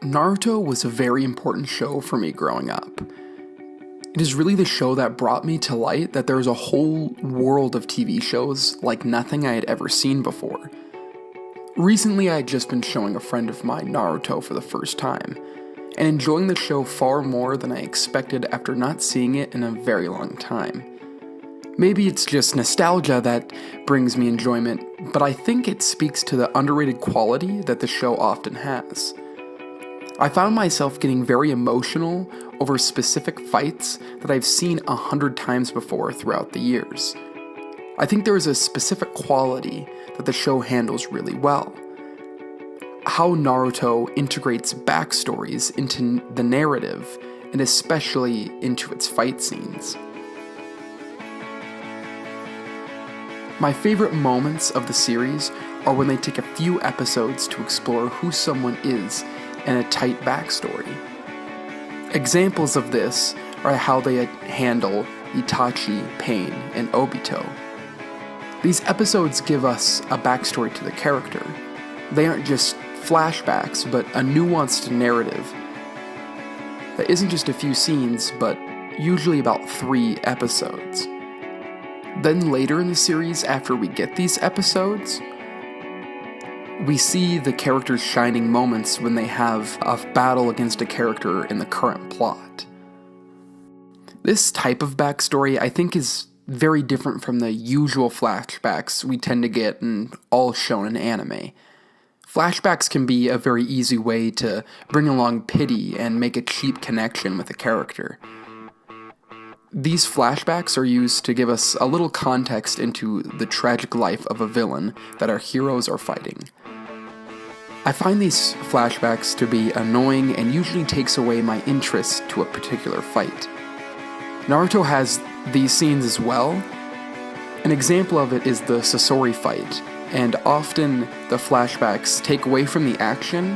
Naruto was a very important show for me growing up. It is really the show that brought me to light that there is a whole world of TV shows like nothing I had ever seen before. Recently, I had just been showing a friend of mine Naruto for the first time, and enjoying the show far more than I expected after not seeing it in a very long time. Maybe it's just nostalgia that brings me enjoyment, but I think it speaks to the underrated quality that the show often has. I found myself getting very emotional over specific fights that I've seen 100 times before throughout the years. I think there is a specific quality that the show handles really well. How Naruto integrates backstories into the narrative, and especially into its fight scenes. My favorite moments of the series are when they take a few episodes to explore who someone is and a tight backstory. Examples of this are how they handle Itachi, Pain, and Obito. These episodes give us a backstory to the character. They aren't just flashbacks, but a nuanced narrative that isn't just a few scenes, but usually about 3 episodes. Then later in the series, after we get these episodes, we see the characters' shining moments when they have a battle against a character in the current plot. This type of backstory, I think, is very different from the usual flashbacks we tend to get in all shonen anime. Flashbacks can be a very easy way to bring along pity and make a cheap connection with a character. These flashbacks are used to give us a little context into the tragic life of a villain that our heroes are fighting. I find these flashbacks to be annoying and usually takes away my interest to a particular fight. Naruto has these scenes as well. An example of it is the Sasori fight, and often the flashbacks take away from the action,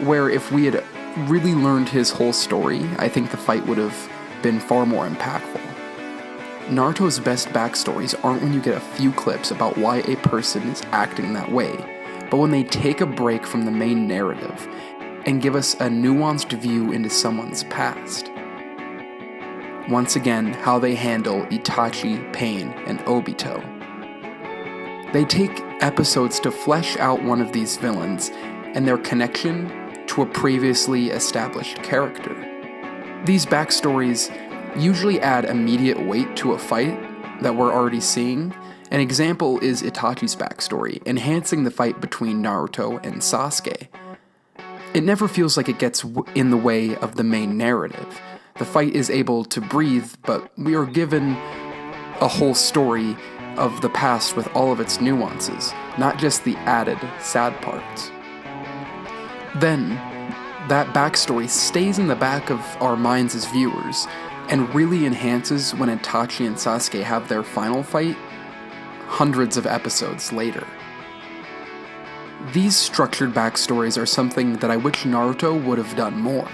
where if we had really learned his whole story, I think the fight would have been far more impactful. Naruto's best backstories aren't when you get a few clips about why a person is acting that way, but when they take a break from the main narrative and give us a nuanced view into someone's past. Once again, how they handle Itachi, Pain, and Obito. They take episodes to flesh out one of these villains and their connection to a previously established character. These backstories usually add immediate weight to a fight that we're already seeing. An example is Itachi's backstory, enhancing the fight between Naruto and Sasuke. It never feels like it gets in the way of the main narrative. The fight is able to breathe, but we are given a whole story of the past with all of its nuances, not just the added sad parts. Then, that backstory stays in the back of our minds as viewers, and really enhances when Itachi and Sasuke have their final fight hundreds of episodes later. These structured backstories are something that I wish Naruto would have done more.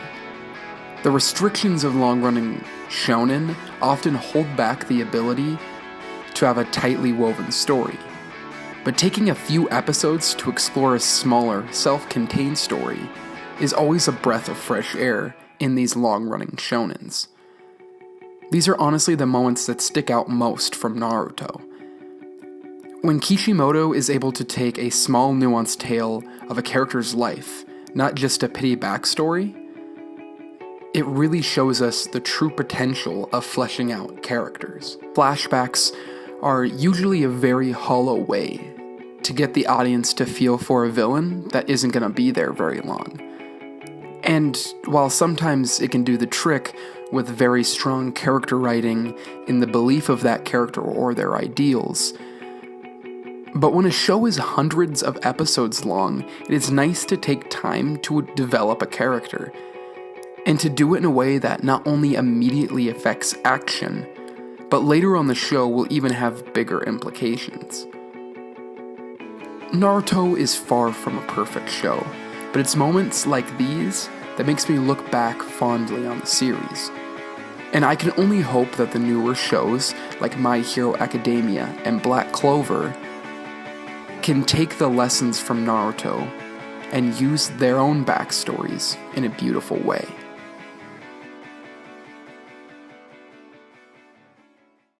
The restrictions of long-running shonen often hold back the ability to have a tightly woven story, but taking a few episodes to explore a smaller, self-contained story is always a breath of fresh air in these long-running shonens. These are honestly the moments that stick out most from Naruto. When Kishimoto is able to take a small nuanced tale of a character's life, not just a pity backstory, it really shows us the true potential of fleshing out characters. Flashbacks are usually a very hollow way to get the audience to feel for a villain that isn't going to be there very long. And while sometimes it can do the trick with very strong character writing in the belief of that character or their ideals, but when a show is hundreds of episodes long, it is nice to take time to develop a character, and to do it in a way that not only immediately affects action, but later on the show will even have bigger implications. Naruto is far from a perfect show, but it's moments like these that makes me look back fondly on the series. And I can only hope that the newer shows like My Hero Academia and Black Clover can take the lessons from Naruto and use their own backstories in a beautiful way.